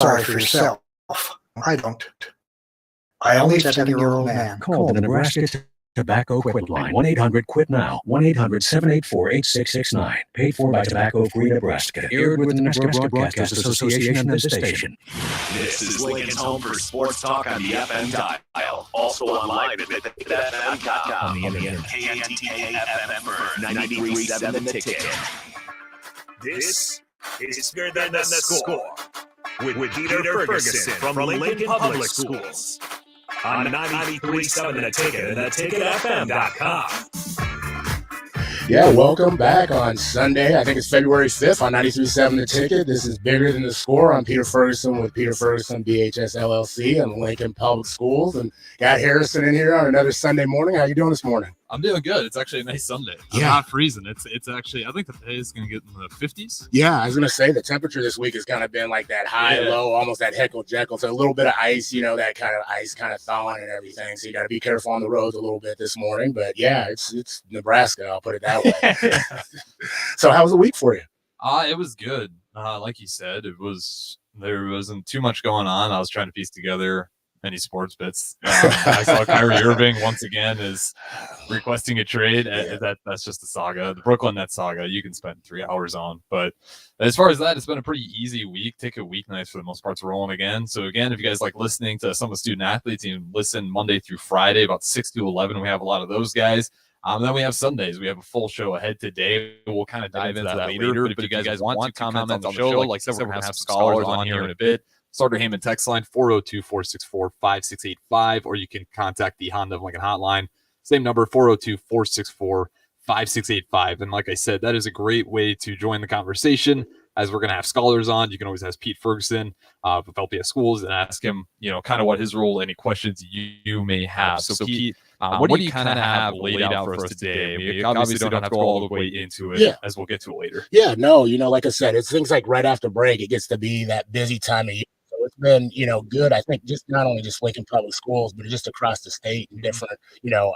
sorry for yourself. I don't. I only 7-year-old man. Call the Nebraska Tobacco Quit line. 1-800-QUIT-NOW. 1-800-784-8669. Paid for by Tobacco-Free Nebraska. Aired with the Nebraska Broadcasters Association and this station. This is Lincoln's home for sports talk on the FM dial. Also online at fm.com. On the internet. KNTK FM for 93.7 The Ticket. This is Bigger Than the Score with Peter Ferguson from Lincoln Public Schools on 93.7 The Ticket and theticketfm.com. Yeah, welcome back on Sunday. I think it's February 5th on 93.7 The Ticket. This is Bigger Than the Score. I'm Peter Ferguson with Peter Ferguson BHS LLC and Lincoln Public Schools, and got Harrison in here on another Sunday morning. How you doing this morning? I'm doing good. It's actually a nice Sunday. I'm not freezing. It's actually, I think the day is going to get in the 50s. Yeah, I was going to say the temperature this week has kind of been like that high, low, almost that Heckle Jekyll. So a little bit of ice, that kind of ice kind of thawing and everything. So you got to be careful on the roads a little bit this morning. But yeah, it's Nebraska. I'll put it that way. So how was the week for you? It was good. Like you said, there wasn't too much going on. I was trying to piece together any sports bits. I saw Kyrie Irving once again is requesting a trade. That's just a saga. The Brooklyn Nets saga you can spend 3 hours on. But as far as that, it's been a pretty easy week. Ticket weeknights for the most part's rolling again. So again, if you guys like listening to some of the student athletes, you can listen Monday through Friday about 6 to 11. We have a lot of those guys. Then we have Sundays. We have a full show ahead today. We'll kind of dive into that later. But if you guys want to comment on the show, like I said, we're going to have some scholars on here in a bit. Starter Heyman text line 402-464-5685, or you can contact the Honda of Lincoln hotline. Same number, 402-464-5685. And like I said, that is a great way to join the conversation, as we're going to have scholars on. You can always ask Pete Ferguson of LPS Schools and ask him, kind of what his role, any questions you may have. So Pete, what do you kind of have laid out for us today? We obviously don't have to go all the way into it, as we'll get to it later. Yeah, no, like I said, it's things like right after break, it gets to be that busy time of year. So it's been, good. I think just not only just Lincoln Public Schools, but just across the state and different,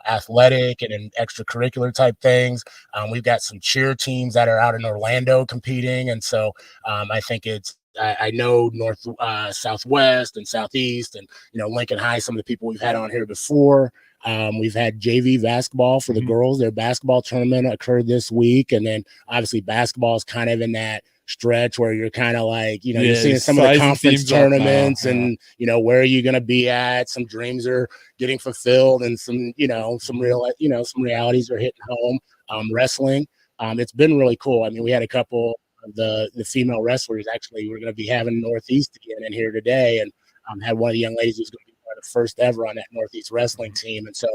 athletic and extracurricular type things. We've got some cheer teams that are out in Orlando competing. And so I think I know North, Southwest and Southeast and, Lincoln High, some of the people we've had on here before. We've had JV basketball for the girls. Their basketball tournament occurred this week. And then obviously basketball is kind of in that stretch where you're kind of like, you're seeing some of the conference tournaments and, where are you going to be at? Some dreams are getting fulfilled and some, some some realities are hitting home. Wrestling. It's been really cool. I mean, we had a couple of the female wrestlers actually we're going to be having Northeast again in here today. And had one of the young ladies who's going to be the first ever on that Northeast wrestling team. And so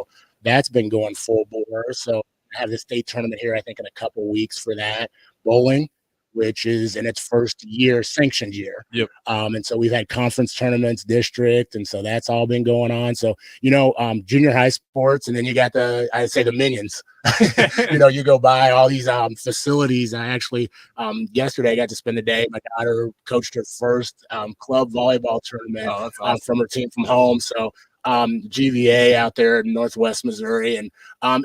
that's been going full bore. So I have the state tournament here, I think, in a couple weeks for that. Bowling, which is in its first year, sanctioned year. Yep. And so we've had conference tournaments, district, and so that's all been going on. So, junior high sports, and then you got I'd say the minions. You go by all these facilities. I actually, yesterday I got to spend the day. My daughter coached her first club volleyball tournament from her team from home. So GVA out there in Northwest Missouri. And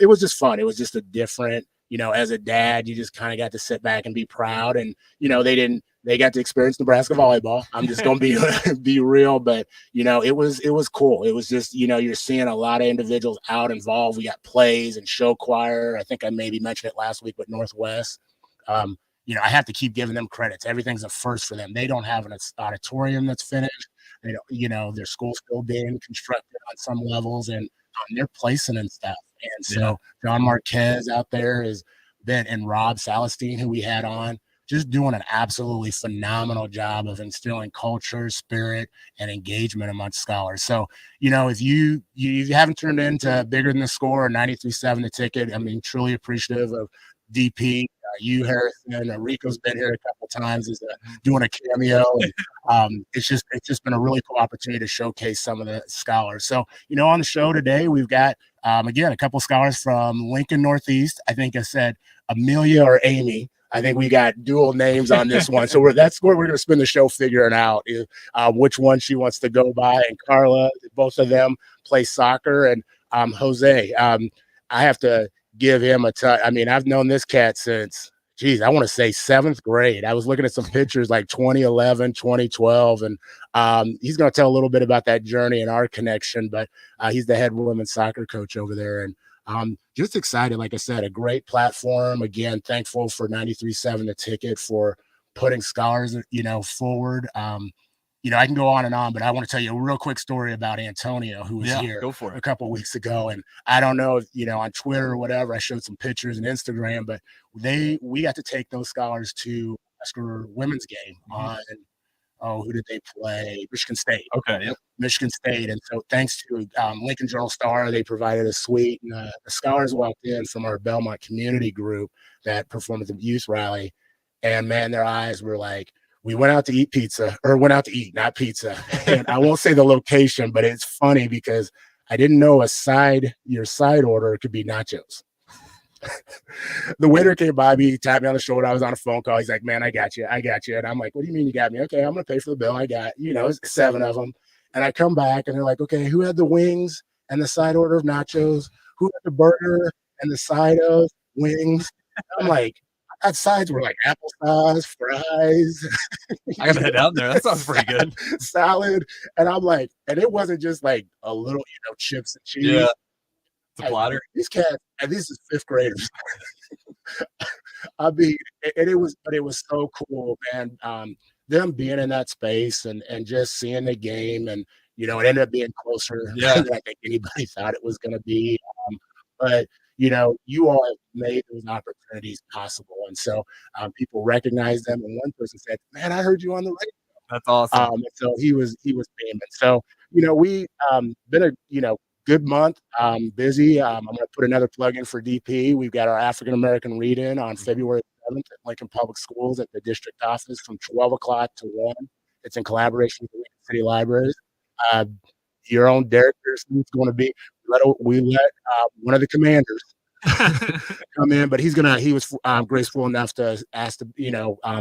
it was just fun. It was just a different, as a dad, you just kind of got to sit back and be proud. And, they got to experience Nebraska volleyball. I'm just going to be real, but it was cool. It was just, you're seeing a lot of individuals out involved. We got plays and show choir. I think I maybe mentioned it last week with Northwest. I have to keep giving them credits. Everything's a first for them. They don't have an auditorium that's finished. They don't, their school's still being constructed on some levels, and they're placing and stuff. And so John Marquez out there has been, and Rob Salestein, who we had on, just doing an absolutely phenomenal job of instilling culture, spirit, and engagement amongst scholars. So, if you haven't turned into Bigger Than the Score or 93.7 The Ticket, I mean, truly appreciative of DP, you, Harrison, Rico's been here a couple times doing a cameo. And, it's just been a really cool opportunity to showcase some of the scholars. So, on the show today, we've got, again, a couple scholars from Lincoln Northeast. I think I said Amelia or Amy. I think we got dual names on this one. So that's where we're going to spend the show figuring out which one she wants to go by. And Carla, both of them play soccer. And Jose, I have to give him a touch. I mean, I've known this cat since I want to say 7th grade. I was looking at some pictures like 2011, 2012, and he's going to tell a little bit about that journey and our connection, but he's the head women's soccer coach over there. And just excited, like I said, a great platform. Again, thankful for 93.7 The Ticket for putting scholars, forward. I can go on and on, but I want to tell you a real quick story about Antonio, who was here go for it. a couple of weeks ago. And I don't know if, on Twitter or whatever, I showed some pictures and Instagram, but we got to take those scholars to Husker women's game on, who did they play? Michigan State. Okay. Yep. Michigan State. And so thanks to Lincoln Journal-Star, they provided a suite. And the scholars walked in from our Belmont community group that performed at the youth rally. And man, their eyes were like, we went out to eat pizza, or went out to eat, not pizza. And I won't say the location, but it's funny because I didn't know your side order could be nachos. The waiter came by me, tapped me on the shoulder. I was on a phone call. He's like, man, I got you. And I'm like, what do you mean you got me? Okay, I'm going to pay for the bill. I got, 7 of them. And I come back and they're like, okay, who had the wings and the side order of nachos? Who had the burger and the side of wings? I'm like, that sides were like applesauce, fries. I gotta head down there. That sounds pretty good. Salad. And I'm like, and it wasn't just like a little, chips and cheese. Yeah. It's a platter. These cats, and these is 5th graders. I mean, it was so cool, man. Them being in that space and just seeing the game, and it ended up being closer than I think anybody thought it was going to be. But you all have made those opportunities possible, and so people recognize them. And one person said, "Man, I heard you on the radio." That's awesome. And so he was beaming. So we been a good month, busy. I'm going to put another plug in for DP. We've got our African American read-in on February 7th at Lincoln Public Schools at the district office from 12 o'clock to 1. It's in collaboration with the Lincoln City Libraries. Your own Derek Pearson is going to be. We let one of the commanders come in, but he was graceful enough to ask to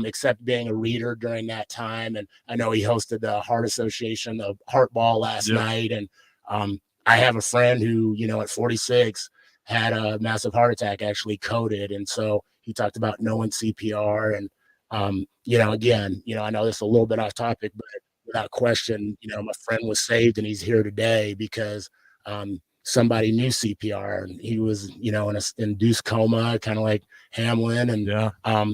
accept being a reader during that time. And I know he hosted the Heart Association of Heart Ball last night, and I have a friend who, at 46 had a massive heart attack, actually coded. And so he talked about knowing CPR and, again, I know this is a little bit off topic, but without question, my friend was saved and he's here today because somebody knew CPR, and he was, in an induced coma, kind of like Hamlin. And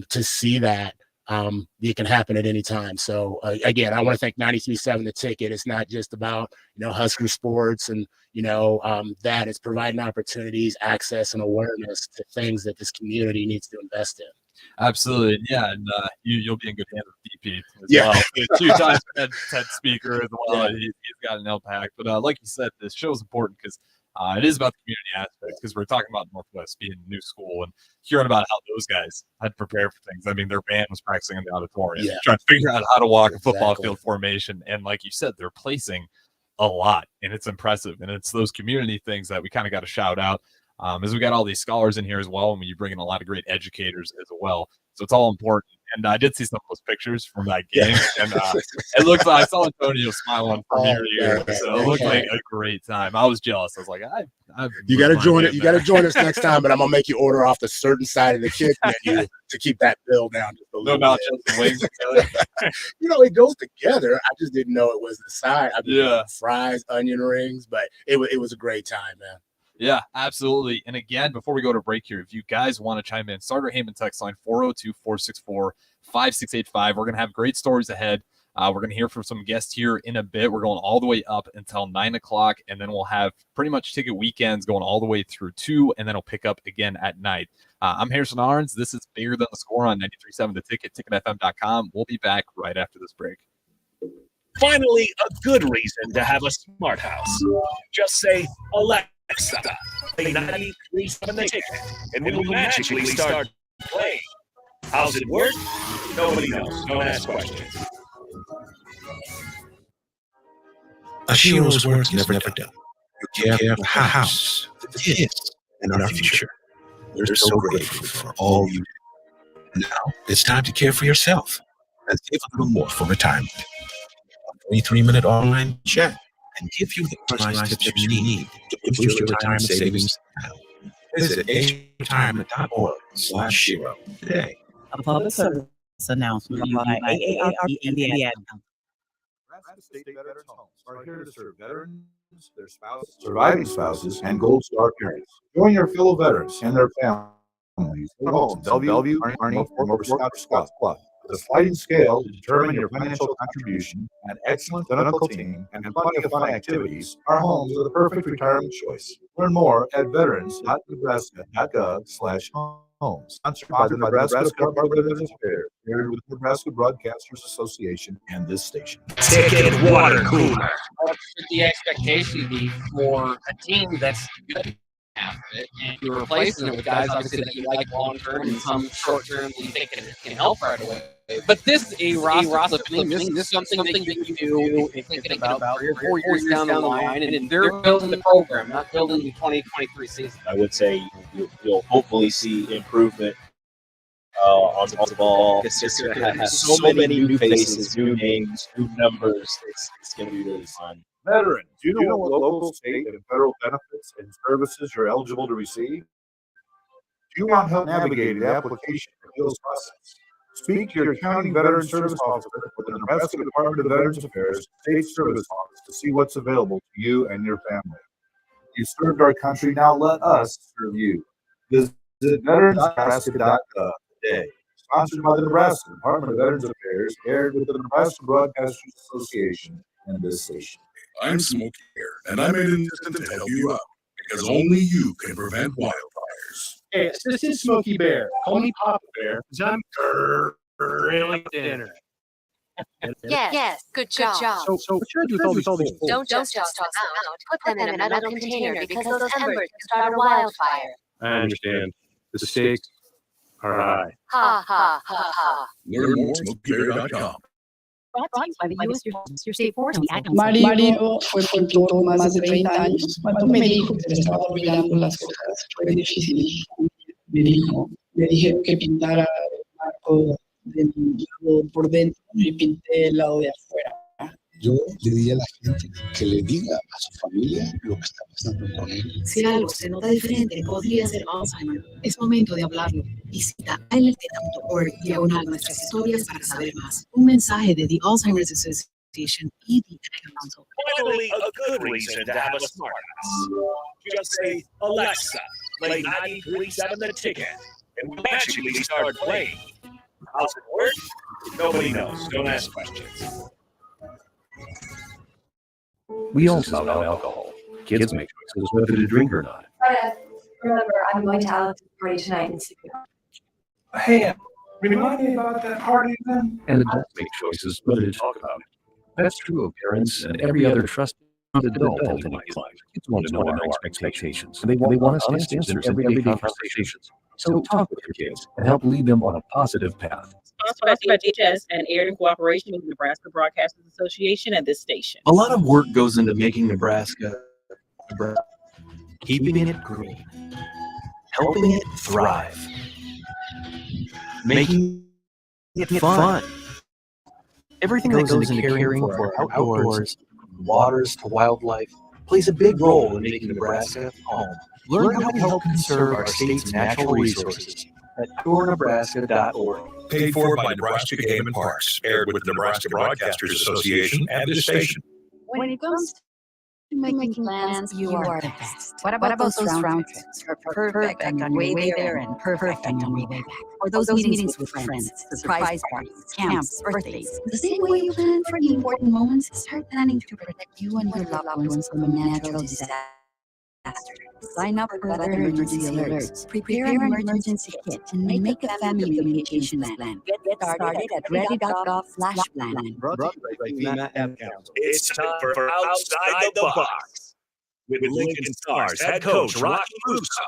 to see that, it can happen at any time. So again, I want to thank 93.7 The Ticket. It's not just about, Husker sports and, that it's providing opportunities, access, and awareness to things that this community needs to invest in. Absolutely. Yeah. And you'll be in good hands with DP as Yeah. well. He's 2 times TED speaker as well. Yeah. He's got an impact. But like you said, this show is important because it is about the community aspect, because we're talking about Northwest being a new school and hearing about how those guys had prepared for things. I mean, their band was practicing in the auditorium, trying to figure out how to walk a football field formation. And like you said, they're placing a lot, and it's impressive. And it's those community things that we kind of got to shout out. As we got all these scholars in here as well, and you bring in a lot of great educators as well. So it's all important. And I did see some of those pictures from that game, and it looks like I saw Antonio smiling from ear to ear. So it looked like a great time. I was jealous. I was like, you got to join it. You got to join us next time, but I'm gonna make you order off the certain side of the kick menu to keep that bill down just a little bit. Wings it goes together. I just didn't know it was the side. I mean, fries, onion rings, but it was a great time, man. Yeah, absolutely. And again, before we go to break here, if you guys want to chime in, Starter Heyman text line 402-464-5685. We're going to have great stories ahead. We're going to hear from some guests here in a bit. We're going all the way up until 9 o'clock, and then we'll have pretty much ticket weekends going all the way through 2, and then it'll pick up again at night. I'm Harrison Arns. This is Bigger Than the Score on 93.7 The Ticket, ticketfm.com. We'll be back right after this break. Finally, a good reason to have a smart house. Just say, Alexa, play 93.7 The Ticket, and we'll magically start playing. How's it work? Nobody knows. Don't ask questions. A hero's work is never done. You care for the house, the kids, and our future. We're so grateful for all you do. Now it's time to care for yourself and save a little more for retirement. A 23-minute online chat and give you the personalized tips you need to boost your retirement savings now. Visit ageretirement.org/Shiro today A public service announcement by AARP and the Ad Council. Nebraska State Veterans Homes are here to serve veterans, their spouses, surviving spouses, and Gold Star parents. Join your fellow veterans and their families at homes in Bellevue, Arnie, and Scottsbluff. With a sliding scale to determine your financial contribution, an excellent clinical team, and plenty of fun activities, our homes are the perfect retirement choice. Learn more at veterans.nebraska.gov/homes. Sponsored by the Nebraska Department of Veterans Affairs, paired with the Nebraska Broadcasters Association and this station. Ticket water cooler. What should the expectation be for a team that's good half of it, and you're replacing it with guys obviously that you like long term and some short term that you think can help right away. But this is a roster thing. This is something that you do and thinking about 3 or 4 years down the line, and they're building the program, not building the 2023 season. I would say you'll hopefully see improvement on the ball. It's just has so many new faces, new names, new numbers. It's going to be really fun. Veterans, do you know what local, state, and federal benefits and services you're eligible to receive? Do you want help navigating the application and appeals process? Speak to your county veteran service officer with the Nebraska Department of Veterans Affairs State Service Office to see what's available to you and your family. You served our country, now let us serve you. Visit veterans.nebraska.gov today. Sponsored by the Nebraska Department of Veterans Affairs, aired with the Nebraska Broadcasters Association and this station. I'm Smokey Bear, and I made an instant to help you out because only you can prevent wildfires. Hey, this is Smokey Bear. Call me Papa Bear, because I'm grilling dinner. Yes, good job. So what should I do with all these balls? Don't just toss them out. Put them in a metal container because those embers can start a wildfire. I understand. The stakes are high. Ha ha ha ha. Learn more at SmokeyBear.com. Mario fue por más de 30 años. Cuando me dijo que le estaba olvidando las cosas, fue difícil. Me dijeron que pintara el marco de mi hijo por dentro y pinté el lado de afuera. Yo le diría a la gente que le diga a su familia lo que está pasando con él. Si algo se nota diferente, podría ser Alzheimer. Es momento de hablarlo. Visita allt.org/diagonal nuestras historias para saber más. Un mensaje de The Alzheimer's Association y The Ad Council. Finally, a good reason to have a smart house. Just say, Alexa, play 93.7 The Ticket, and we'll magically start playing. How's it work? Nobody knows. Don't ask questions. We all about alcohol. Kids make choices whether to drink or not. Remember, I'm going to Alex's party tonight in Secret. Hey, remind me about that party then. And adults make choices whether to talk about it. That's true of parents and every other trusted adult in my life. Kids want to know our expectations. They want honest answers in everyday conversations. So talk with your kids and help lead them on a positive path. Sponsored by DHS and aired in cooperation with the Nebraska Broadcasters Association and this station. A lot of work goes into making Nebraska, keeping it green, helping it thrive, making it fun. Everything that goes into caring for our outdoors, waters to wildlife, plays a big role in making Nebraska home. Learn how we help conserve our state's natural resources at tournebraska.org. Paid for by Nebraska Game and Parks, aired with the Nebraska Broadcasters Association and this station. When it comes to making plans, you are the best. What about those round trips? Perfect on your way there and perfect on your way back. Or those meetings with friends, surprise parties, camps, birthdays. The same way you plan for the important moments, start planning to protect you and your loved ones from a natural disaster. Sign up for other emergency alerts. Prepare an emergency kit and make a family communication plan. Get started at ready.gov/plan. Brought to you by FEMA Ad Council. It's time for Outside the Box with Lincoln Stars head coach Rocky Russo.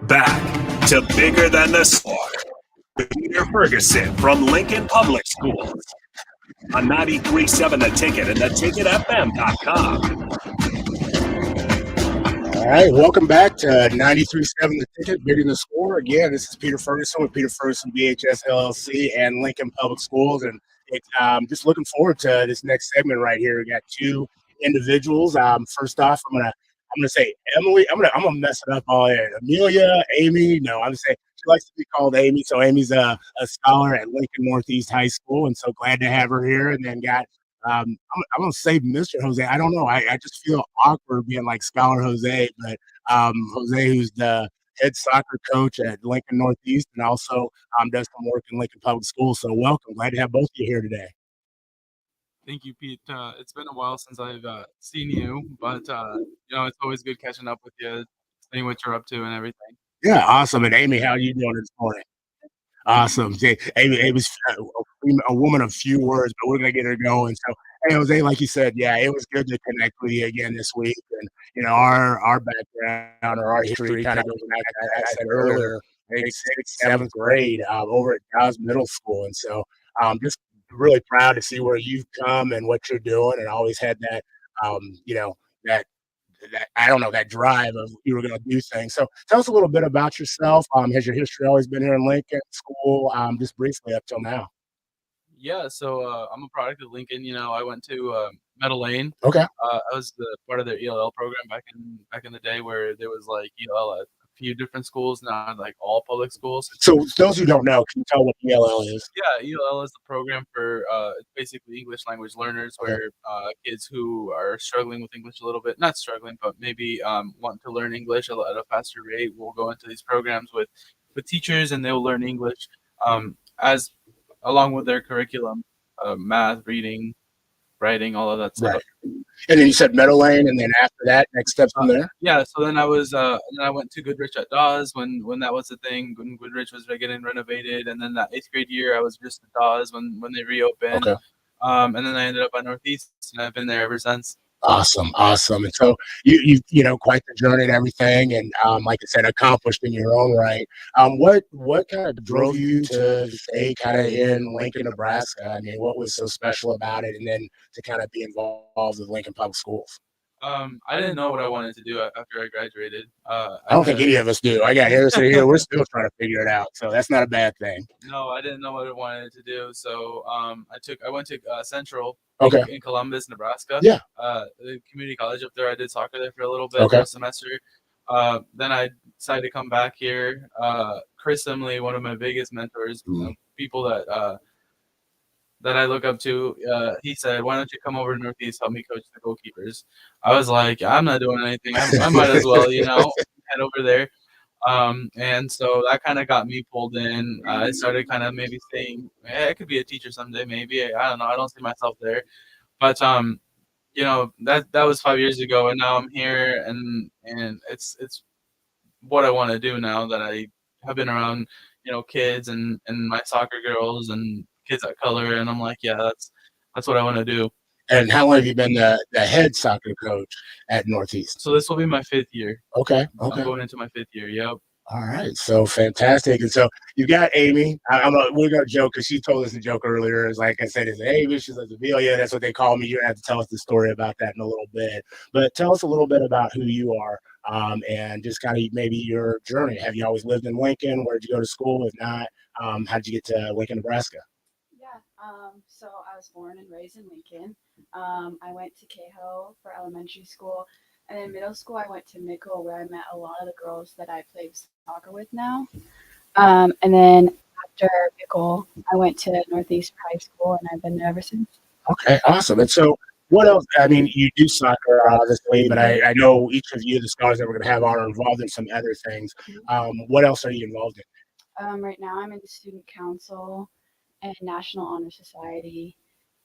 Back to Bigger Than the Score with Peter Ferguson from Lincoln Public Schools on 93.7 The Ticket and theticketfm.com. All right, welcome back to 93.7 The Ticket, Bigger Than the Score. Again, this is Peter Ferguson with Peter Ferguson BHS LLC and Lincoln Public Schools, and just looking forward to this next segment right here. We got two individuals. First off, I'm gonna say Emily. I'm gonna mess it up all in. Amelia, Amy. No, I'm gonna say she likes to be called Amy. So Amy's a scholar at Lincoln Northeast High School, and so glad to have her here. And then got I'm gonna say Mr. Jose. I don't know. I just feel awkward being like Scholar Jose, but Jose, who's the head soccer coach at Lincoln Northeast, and also does some work in Lincoln Public Schools. So welcome. Glad to have both of you here today. Thank you, Pete. It's been a while since I've seen you, but it's always good catching up with you, seeing what you're up to and everything. Yeah, awesome. And Amy, how are you doing this morning? Awesome. Amy's a woman of few words, but we're gonna get her going. So, hey, Jose, like you said, yeah, it was good to connect with you again this week. And our background or our history kind of goes back, I said earlier, maybe 6th, 7th grade over at Dawes Middle School, and so just really proud to see where you've come and what you're doing, and always had that that drive of you were going to do things. So tell us a little bit about yourself. Has your history always been here in Lincoln School, just briefly up till now? Yeah, so I'm a product of Lincoln. I went to Meadow Lane. Okay. I was the part of their ELL program back in the day, where there was like ELL at a few different schools, not like all public schools. So those who don't know, can you tell what ELL is? Yeah, ELL is the program for basically English language learners, where kids who are struggling with English a little bit, not struggling, but maybe want to learn English at a faster rate, will go into these programs with teachers, and they'll learn English along with their curriculum, math, reading, writing, all of that stuff. Right. And then you said Meadow Lane, and then after that, next steps from there? Yeah, so then I went to Goodrich at Dawes when that was the thing, when Goodrich was getting renovated, and then that 8th grade year I was just at Dawes when they reopened. Okay. And then I ended up at Northeast, and I've been there ever since. Awesome. And so you quite the journey and everything, and like I said, accomplished in your own right. What kind of drove you to stay kind of in Lincoln, Nebraska? I mean, what was so special about it, and then to kind of be involved with Lincoln Public Schools? I didn't know what I wanted to do after I graduated. I don't think any of us do. I got Harrison here. We're still trying to figure it out, so that's not a bad thing. No, I didn't know what I wanted to do, so I went to Central. Okay. In Columbus, Nebraska. Yeah. The community college up there. I did soccer there for a little bit Okay. for a semester. Then I decided to come back here. Chris Emily, one of my biggest mentors, people that I look up to, he said, "Why don't you come over to Northeast, help me coach the goalkeepers?" I was like, "I'm not doing anything. I might as well, head over there." And so that kind of got me pulled in. I started kind of maybe saying, I could be a teacher someday, maybe. I don't know. I don't see myself there. But, that was 5 years ago, and now I'm here, and it's what I want to do now that I have been around, kids and my soccer girls and kids that color, and I'm like, yeah, that's what I want to do. And how long have you been the head soccer coach at Northeast? So this will be my 5th year. Okay. I'm going into my 5th year. Yep. All right, so fantastic. And so you got Amy. We're gonna joke because she told us a joke earlier. It's like I said, it's Amy. She's like Amelia. That's what they call me. You're gonna have to tell us the story about that in a little bit. But tell us a little bit about who you are, and just kind of maybe your journey. Have you always lived in Lincoln? Where did you go to school? If not, how did you get to Lincoln, Nebraska? So I was born and raised in Lincoln. I went to Kehoe for elementary school, and in middle school I went to Mickle, where I met a lot of the girls that I play soccer with now. And then after Mickle, I went to Northeast High School, and I've been there ever since. Okay, awesome. And so what else? I mean, you do soccer, obviously, but I know each of you, the scholars that we're going to have, are involved in some other things. What else are you involved in? Right now I'm in the student council and National Honor Society,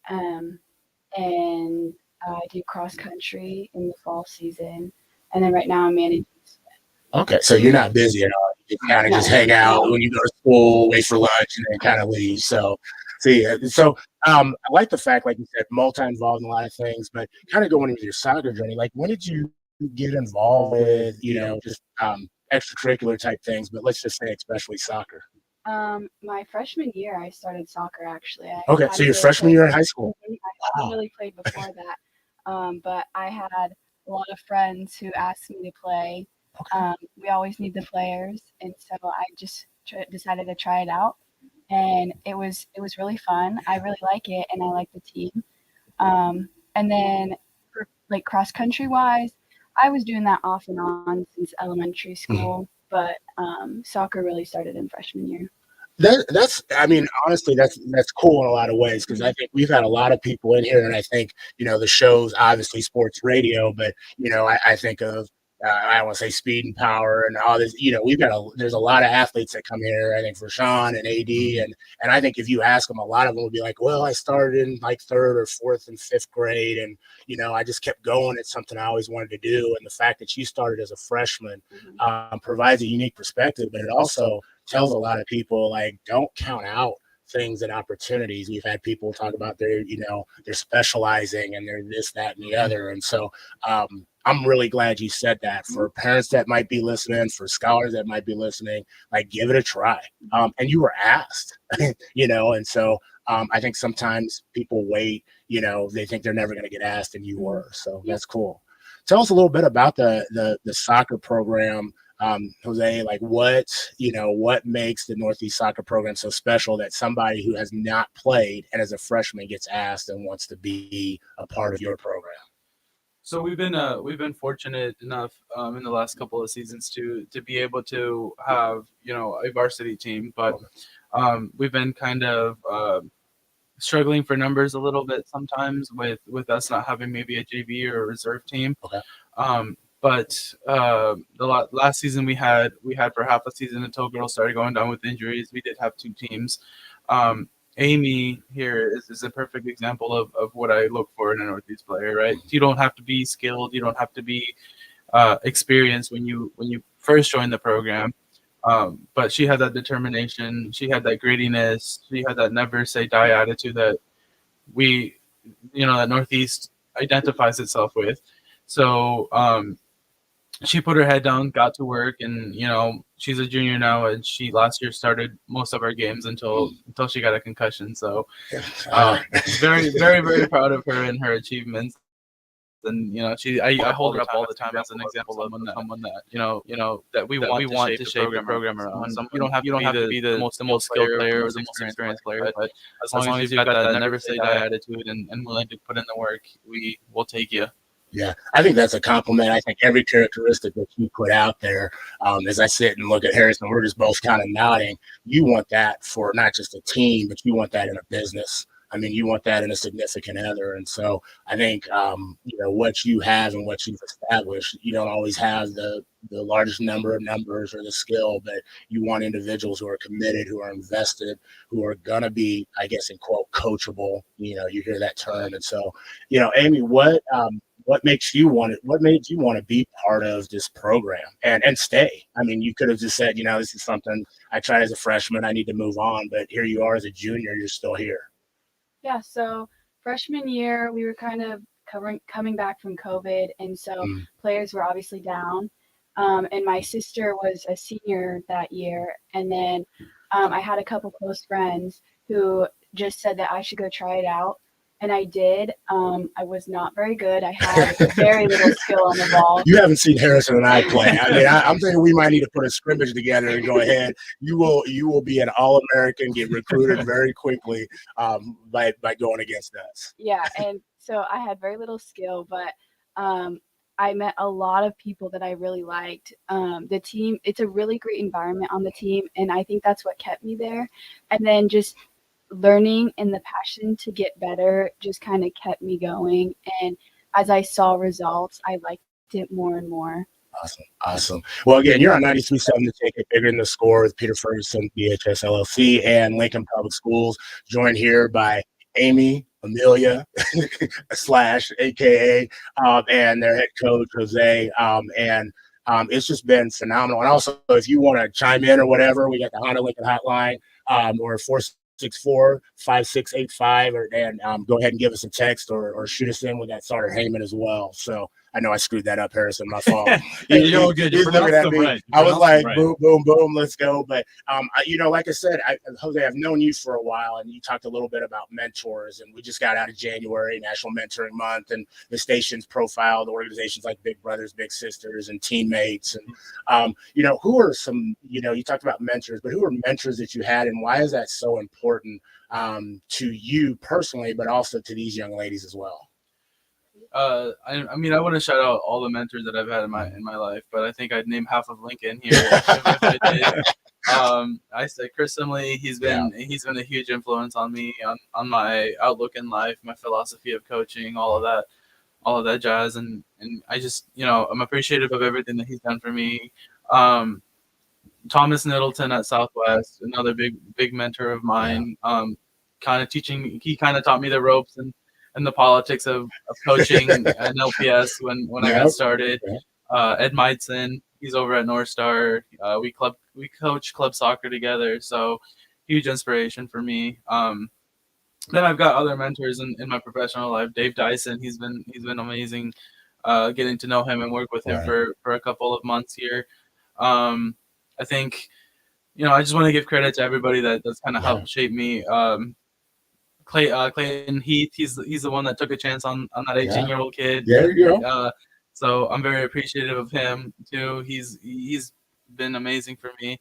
and I do cross country in the fall season, and then right now I'm managing. Okay, so you're not busy at all. You kind of just hang out when you go to school, wait for lunch, and then kind of leave. So, I like the fact, like you said, multi-involved in a lot of things, but kind of going into your soccer journey. Like, when did you get involved with, just extracurricular type things, but let's just say especially soccer. My freshman year, I started soccer actually. I Okay, so hadn't your really freshman played. year in high school. I hadn't really played before that, but I had a lot of friends who asked me to play. We always need the players, and so I just decided to try it out, and it was really fun. I really like it, and I like the team. And then for like cross country wise, I was doing that off and on since elementary school, but soccer really started in freshman year. That's I mean, honestly, that's cool in a lot of ways because I think we've had a lot of people in here, and I think the show's obviously sports radio, but I think of I don't want to say speed and power and all this. We've got there's a lot of athletes that come here. I think for Sean and AD, and I think if you ask them, a lot of them will be like, well, I started in like third or fourth and fifth grade, and I just kept going. It's something I always wanted to do, and the fact that you started as a freshman provides a unique perspective, but it also tells a lot of people like don't count out things and opportunities. We've had people talk about they're specializing and they're this, that, and the other. And so I'm really glad you said that. For parents that might be listening, for scholars that might be listening, like give it a try. And you were asked, and so I think sometimes people wait, they think they're never going to get asked, and you were. So that's cool. Tell us a little bit about the soccer program. Jose, like what makes the Northeast soccer program so special that somebody who has not played and as a freshman gets asked and wants to be a part of your program? So we've been fortunate enough in the last couple of seasons to be able to have a varsity team, but we've been kind of struggling for numbers a little bit sometimes with us not having maybe a JV or a reserve team. Okay. But the last season we had for half a season until girls started going down with injuries. We did have two teams. Amy here is a perfect example of what I look for in a Northeast player, right? You don't have to be skilled. You don't have to be experienced when you first join the program. But she had that determination. She had that grittiness. She had that never say die attitude that that Northeast identifies itself with. So she put her head down, got to work, and she's a junior now, and she last year started most of our games until she got a concussion. So very, very, very proud of her and her achievements. And I hold her up all the time as an example of someone that that we want to shape the program around. You don't have to be the most skilled player or the most experienced player, but as long as you've got that never say die attitude and willing to put in the work, we will take you. Yeah, I think that's a compliment. I think every characteristic that you put out there, as I sit and look at Harrison, we're just both kind of nodding. You want that for not just a team, but you want that in a business. I mean, you want that in a significant other. And so I think, what you have and what you've established, you don't always have the largest number of numbers or the skill, but you want individuals who are committed, who are invested, who are going to be, I guess, in quote, coachable. You hear that term. And so, Amy, what makes you want it? What made you want to be part of this program and stay? I mean, you could have just said, this is something I tried as a freshman. I need to move on. But here you are as a junior. You're still here. Yeah. So freshman year, we were kind of coming back from COVID, and so players were obviously down. And my sister was a senior that year, and then I had a couple close friends who just said that I should go try it out. And I did. I was not very good. I had very little skill on the ball. You haven't seen Harrison and I play. I mean, I'm thinking we might need to put a scrimmage together and go ahead. You will be an All-American, get recruited very quickly by going against us. Yeah, and so I had very little skill, but I met a lot of people that I really liked. The team, it's a really great environment on the team, and I think that's what kept me there. And then just learning and the passion to get better just kind of kept me going. And as I saw results, I liked it more and more. Awesome. Well, again, you're on 93.7 The Ticket, Bigger Than the Score with Peter Ferguson, BHS LLC, and Lincoln Public Schools, joined here by Amy, Amelia, / AKA, and their head coach, Jose. It's just been phenomenal. And also, if you want to chime in or whatever, we got the Honda Lincoln hotline or 464-5685, and go ahead and give us a text or shoot us in with that Sartor Heyman as well. So I know I screwed that up, Harrison. My fault. You're all good. You He's looking pronounced at them me. right. You I was pronounced like, them right. boom, boom, boom, let's go. But like I said, Jose, I've known you for a while, and you talked a little bit about mentors, and we just got out of January, National Mentoring Month, and the station's profiled organizations like Big Brothers, Big Sisters, and Teammates. And who are some, you talked about mentors, but who are mentors that you had, and why is that so important to you personally, but also to these young ladies as well? I mean, I want to shout out all the mentors that I've had in my life, but I think I'd name half of Lincoln here if I did. I said Chris Simley. He's been a huge influence on me, on my outlook in life, my philosophy of coaching, all of that jazz, and I just I'm appreciative of everything that he's done for me. Thomas Middleton at Southwest, another big mentor of mine. Kind of teaching, he kind of taught me the ropes and the politics of coaching an LPS when I got started. Ed Meidson, he's over at North Star. We coach club soccer together, so huge inspiration for me. Then I've got other mentors in my professional life. Dave Dyson, he's been amazing. Getting to know him and work with him for a couple of months here. I think I just want to give credit to everybody that's kind of helped shape me. Clayton Heath, he's the one that took a chance on that 18-year-old kid. There you go. So I'm very appreciative of him too. He's been amazing for me.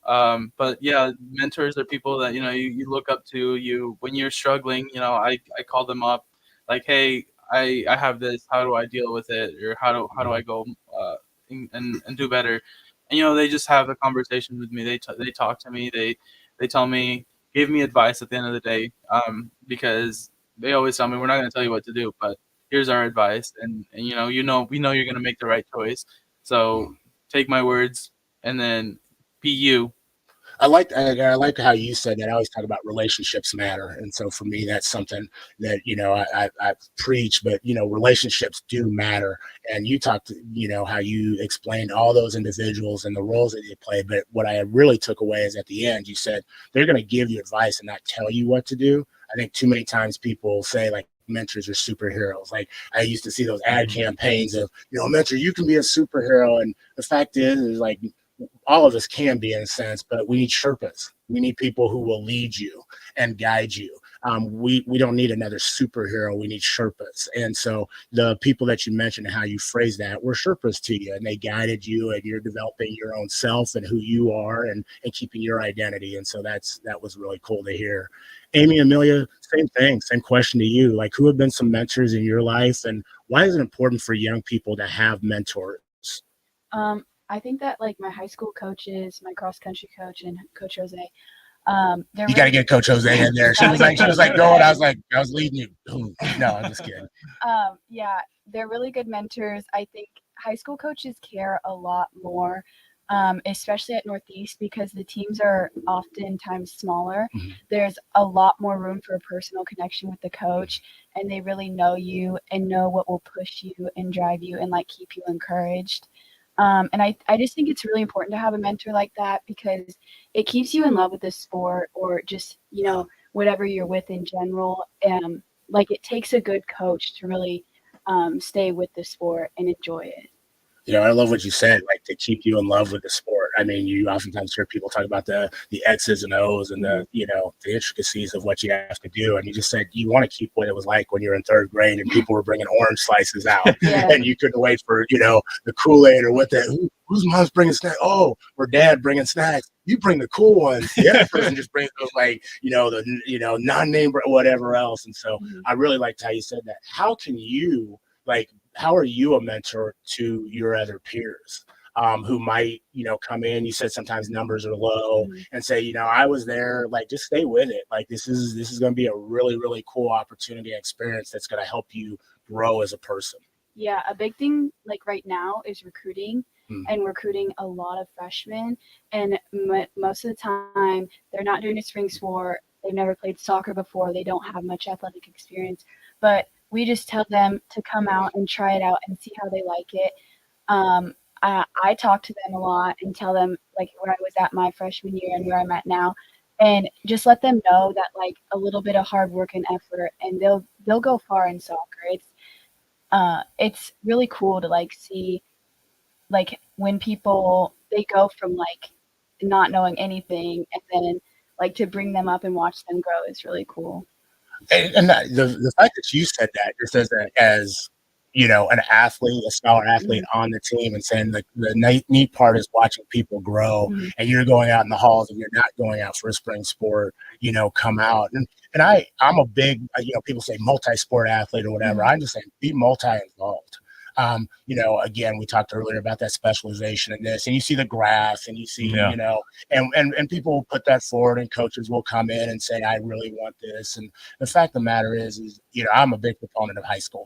But yeah, mentors are people that you look up to. When you're struggling, I call them up, like, hey, I have this. How do I deal with it? Or how do I go and do better? And they just have a conversation with me. They talk to me. They tell me, give me advice at the end of the day, because they always tell me, we're not going to tell you what to do, but here's our advice. And we know you're going to make the right choice. So take my words and then be you. I like how you said that. I always talk about relationships matter, and so for me, that's something that I preach. But relationships do matter, and you talked, how you explained all those individuals and the roles that they play. But what I really took away is at the end, you said they're going to give you advice and not tell you what to do. I think too many times people say like mentors are superheroes. Like I used to see those ad campaigns of mentor, you can be a superhero, and the fact is like, all of us can be in a sense, but we need Sherpas. We need people who will lead you and guide you. We don't need another superhero. We need Sherpas. And so the people that you mentioned and how you phrase that were Sherpas to you, and they guided you, and you're developing your own self and who you are and keeping your identity. And so that was really cool to hear. Amy, Amelia, same thing, same question to you. Like, who have been some mentors in your life, and why is it important for young people to have mentors? I think that like my high school coaches, my cross country coach, and Coach Jose. You got to get Coach Jose in there. She was like going. I was leading you. No, I'm just kidding. Yeah, they're really good mentors. I think high school coaches care a lot more, especially at Northeast, because the teams are oftentimes smaller. Mm-hmm. There's a lot more room for a personal connection with the coach, and they really know you and know what will push you and drive you and like keep you encouraged. And I just think it's really important to have a mentor like that, because it keeps you in love with the sport, or just, whatever you're with in general. Like it takes a good coach to really stay with the sport and enjoy it. I love what you said, like to keep you in love with the sport. I mean, you oftentimes hear people talk about the X's and O's and the intricacies of what you have to do. And you just said you want to keep what it was like when you were in third grade and people were bringing orange slices out and you couldn't wait for, the Kool-Aid or whose mom's bringing snacks? Oh, or dad bringing snacks. You bring the cool ones. The other person just brings those the non-name whatever else. And so I really liked how you said that. How are you a mentor to your other peers who might, come in? You said sometimes numbers are low and say, I was there, like, just stay with it. Like, this is going to be a really, really cool opportunity and experience that's going to help you grow as a person. Yeah, a big thing like right now is recruiting, and recruiting a lot of freshmen. And most of the time, they're not doing a spring sport. They've never played soccer before. They don't have much athletic experience, but we just tell them to come out and try it out and see how they like it. I talk to them a lot and tell them like where I was at my freshman year and where I'm at now, and just let them know that like a little bit of hard work and effort, and they'll go far in soccer. it's really cool to like see like when people they go from like not knowing anything and then like to bring them up and watch them grow is really cool. And the fact that you said that just as you know, an athlete, a scholar athlete on the team, and saying the neat part is watching people grow, and you're going out in the halls and you're not going out for a spring sport, you know, come out. And I'm a big, you know, people say multi-sport athlete or whatever. I'm just saying be multi-involved. You know, again, we talked earlier about that specialization in this, and you see the graph and you see, you know, and people put that forward and coaches will come in and say, I really want this. And the fact of the matter is, you know, I'm a big proponent of high school.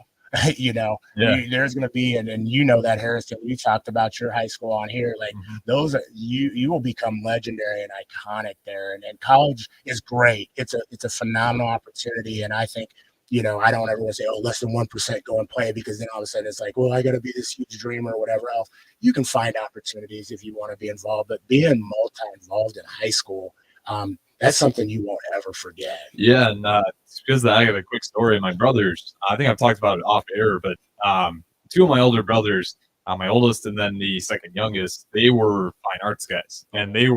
You know, there's going to be, and you know that, Harrison, we talked about your high school on here. Like those are, you will become legendary and iconic there. And college is great. It's a phenomenal opportunity. And I think, you know, I don't ever want to say, oh, less than 1% go and play, because then all of a sudden it's like, well, I got to be this huge dreamer or whatever else. You can find opportunities if you want to be involved, but being multi-involved in high school, that's something you won't ever forget. Yeah, and it's because I got a quick story. My brothers, I think I've talked about it off air, but two of my older brothers, my oldest and then the second youngest, they were fine arts guys, and they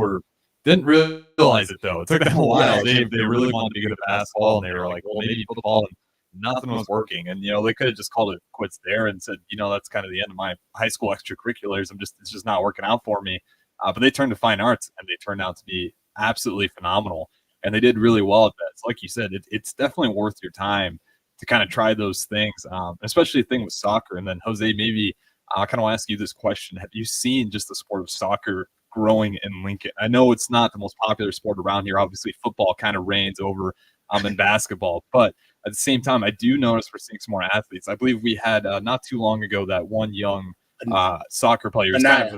didn't realize it though. It took them a while. They really wanted to get at basketball, and they were like, well, maybe football, and nothing was working. And you know, they could have just called it quits there and said, you know, that's kind of the end of my high school extracurriculars. It's just not working out for me. But they turned to fine arts, and they turned out to be absolutely phenomenal, and they did really well at that. So like you said, it's definitely worth your time to kind of try those things, especially the thing with soccer. And then Jose, maybe I kind of want to ask you this question: have you seen just the sport of soccer growing in Lincoln? I know it's not the most popular sport around here. Obviously football kind of reigns over in basketball, but at the same time, I do notice we're seeing some more athletes. I believe we had not too long ago that one young soccer player. Anaya.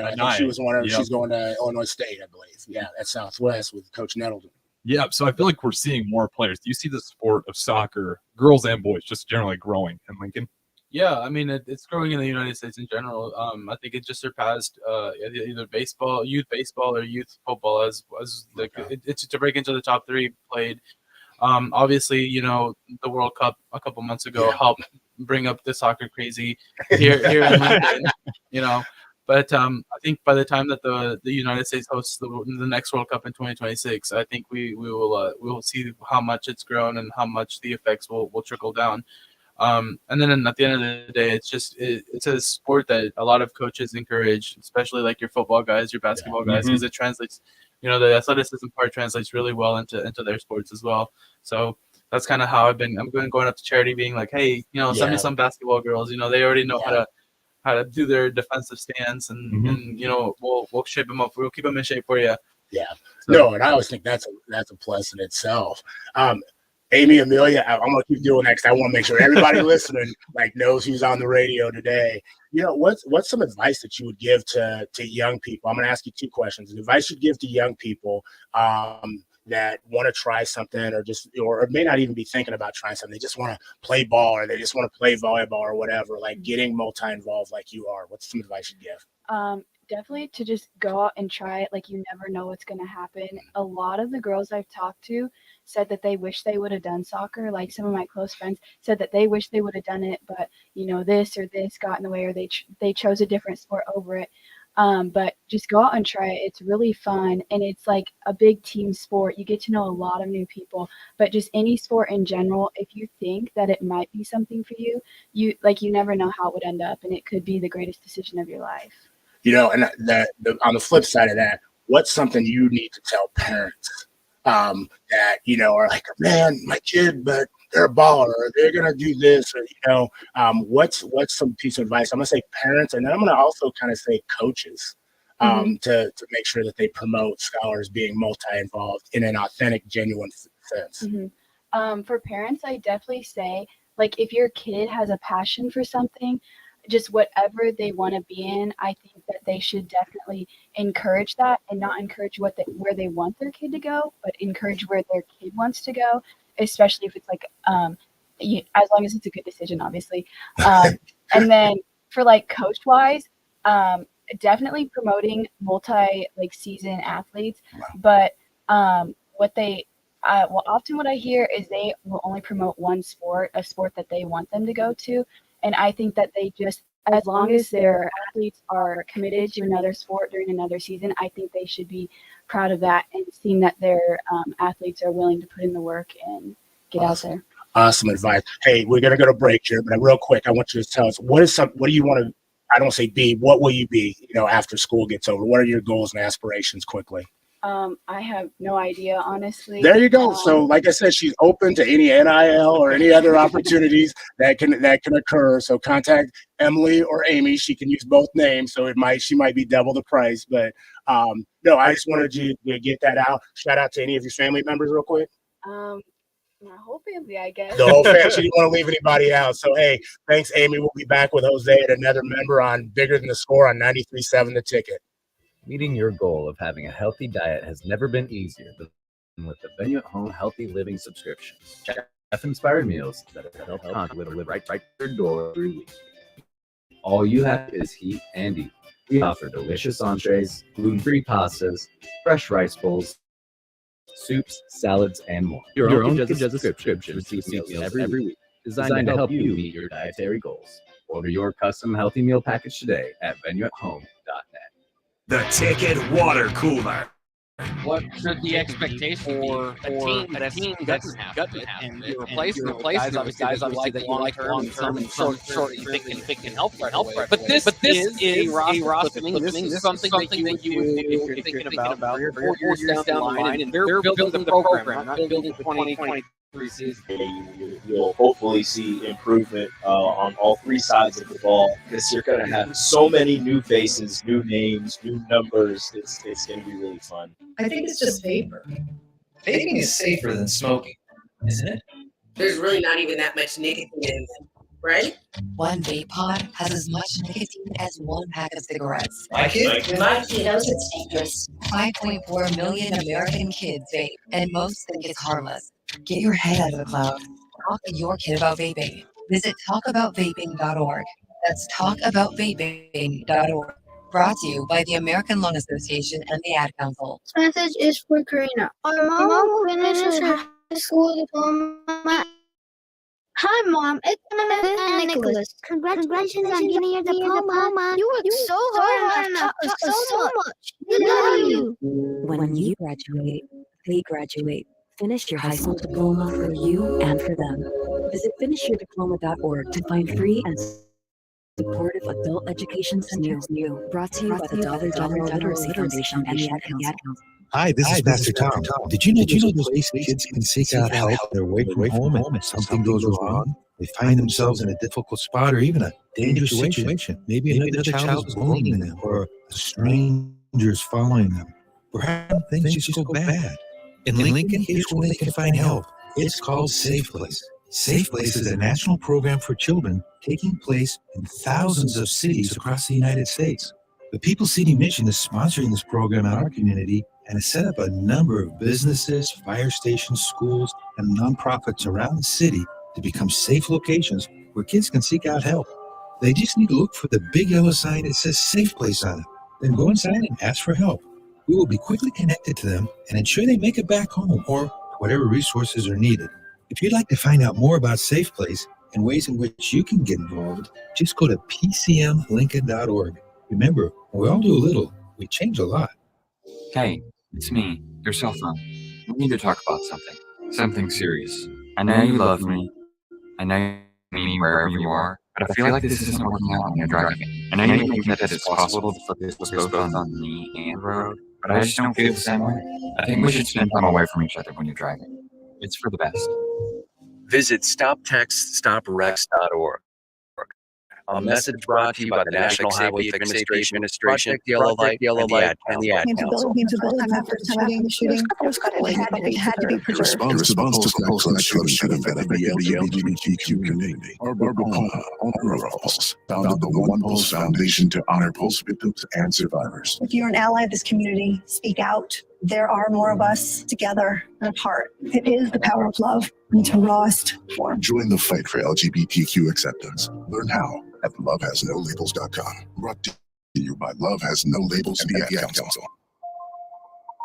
I think she was one of. She's going to Illinois State, I believe. Yeah, at Southwest with Coach Nettleton. Yeah, so I feel like we're seeing more players. Do you see the sport of soccer, girls and boys, just generally growing in Lincoln? Yeah, I mean it's growing in the United States in general. I think it just surpassed either baseball, youth baseball, or youth football as like it's to break into the top three played. Obviously, you know, the World Cup a couple months ago helped bring up the soccer crazy here in Lincoln, you know. But I think by the time that the United States hosts the next World Cup in 2026, I think we will see how much it's grown and how much the effects will trickle down. And then at the end of the day, it's a sport that a lot of coaches encourage, especially like your football guys, your basketball guys, because it translates. You know, the athleticism part translates really well into their sports as well. So that's kind of how I'm going up to Charity, being like, hey, you know, send me some basketball girls. You know, they already know how to do their defensive stance, and you know, we'll shape them up. We'll keep them in shape for you. Yeah. So, no, and I always think that's a plus in itself. Amy Amelia, I'm gonna keep doing that because I want to make sure everybody listening like knows who's on the radio today. You know, what's some advice that you would give to young people? I'm gonna ask you two questions. The advice you'd give to young people that want to try something, or may not even be thinking about trying something. They just want to play ball, or they just want to play volleyball or whatever. Like getting multi-involved like you are. What's some advice you'd give? Definitely to just go out and try it. Like, you never know what's going to happen. A lot of the girls I've talked to said that they wish they would have done soccer. Like, some of my close friends said that they wish they would have done it, but you know, this or this got in the way, or they chose a different sport over it. But just go out and try it. It's really fun, and it's like a big team sport. You get to know a lot of new people. But just any sport in general, if you think that it might be something for you, you never know how it would end up, and it could be the greatest decision of your life. You know, and on the flip side of that, what's something you need to tell parents that, you know, are like, man, my kid, but they're a baller, or they're going to do this, or, you know, what's some piece of advice? I'm going to say parents, and then I'm going to also kind of say coaches to make sure that they promote scholars being multi-involved in an authentic, genuine sense. For parents, I definitely say, like, if your kid has a passion for something, just whatever they want to be in, I think that they should definitely encourage that, and not encourage where they want their kid to go, but encourage where their kid wants to go, especially if it's like, as long as it's a good decision, obviously. And then for like coach wise, definitely promoting season athletes, but often what I hear is they will only promote one sport, a sport that they want them to go to. And I think that they just, as long as their athletes are committed to another sport during another season, I think they should be proud of that and seeing that their athletes are willing to put in the work and get out there. Awesome advice. Hey, we're gonna go to break here, but real quick, I want you to tell us what do you want to? I don't say be. What will you be? After school gets over, what are your goals and aspirations? Quickly. I have no idea, honestly. There you go. So, like I said, she's open to any NIL or any other opportunities that can occur. So, contact Emily or Amy. She can use both names, so she might be double the price. But no, I just wanted you to get that out. Shout out to any of your family members, real quick. My whole family, I guess. The whole family. She didn't want to leave anybody out. So, hey, thanks, Amy. We'll be back with Jose and another member on Bigger Than the Score on 93.7 The Ticket. Meeting your goal of having a healthy diet has never been easier than with the Venue at Home Healthy Living subscription. Chef-inspired meals that help you live right to your door every week. All you have is heat and eat. We offer delicious entrees, gluten-free pastas, fresh rice bowls, soups, salads, and more. Your own Kitchen subscription receives meals every week, designed to help you meet your dietary goals. Order your custom healthy meal package today at venueathome.net. The Ticket Water Cooler. What should the expectation for a team that doesn't have it, and you're replacing it with guys obviously that you like long term and short you think can help right away. But this is a roster thing. This is something that you would do if you're thinking about 3 or 4 years down the line, and they're building the program, not building the 2023 season. You'll hopefully see improvement on all 3 sides of the ball, because you're going to have so many new faces, new names, new numbers. It's going to be really fun. I think it's just vapor. Vaping is safer than smoking, isn't it? There's really not even that much nicotine in them, right? One vape pod has as much nicotine as 1 pack of cigarettes. My kid? My kid knows it's dangerous. 5.4 million American kids vape, and most think it's harmless. Get your head out of the cloud. Talk to your kid about vaping. Visit talkaboutvaping.org. That's talkaboutvaping.org. Brought to you by the American Lung Association and the Ad Council. This message is for Karina. Our mom will finish her high school diploma. Hi, Mom. It's Anna and Nicholas. Congratulations on getting your diploma. You worked so hard and taught us so much. We love you. When you graduate, they graduate. Finish your high school diploma for you and for them. Visit finishyourdiploma.org to find free and supportive adult education centers near you. Brought to you by the Dollar General Literacy Foundation and the Ad Council. Hi, this is Pastor Tom. Did you know those kids can seek out help when they're away from home and something goes wrong? They find themselves in a difficult spot or even a dangerous situation. Maybe another child is bullying them or a stranger is following them. Perhaps things just go bad. In Lincoln, here's where they can find help. It's called Safe Place. Safe Place is a national program for children taking place in thousands of cities across the United States. The People's City Mission is sponsoring this program in our community and has set up a number of businesses, fire stations, schools, and nonprofits around the city to become safe locations where kids can seek out help. They just need to look for the big yellow sign that says Safe Place on it. Then go inside and ask for help. We will be quickly connected to them and ensure they make it back home or whatever resources are needed. If you'd like to find out more about Safe Place and ways in which you can get involved, just go to pcmlincoln.org. Remember, we all do a little, we change a lot. Hey, it's me, your cell phone. We need to talk about something serious. I know you love me. I know you need me wherever you are, but I feel like this isn't working out when you're driving. I know you think that it's possible to put this both on me and road, but I just don't feel the same way. I think we should spend time away from each other when you're driving. It's for the best. Visit StopTextStopWrecks.org. A message brought to you by the National Highway Administration, Project Yellow Light, and the Ad Council. In response to the shooting that the LGBTQ community, Barbara Palma, owner of Pulse, founded the One Pulse Foundation to honor Pulse victims and survivors. If you're an ally of this community, speak out. There are more of us together and apart. It is the power of love in its rawest form. Join the fight for LGBTQ acceptance. Learn how at lovehasnolabels.com. Brought to you by Love Has No Labels and the Ad Council.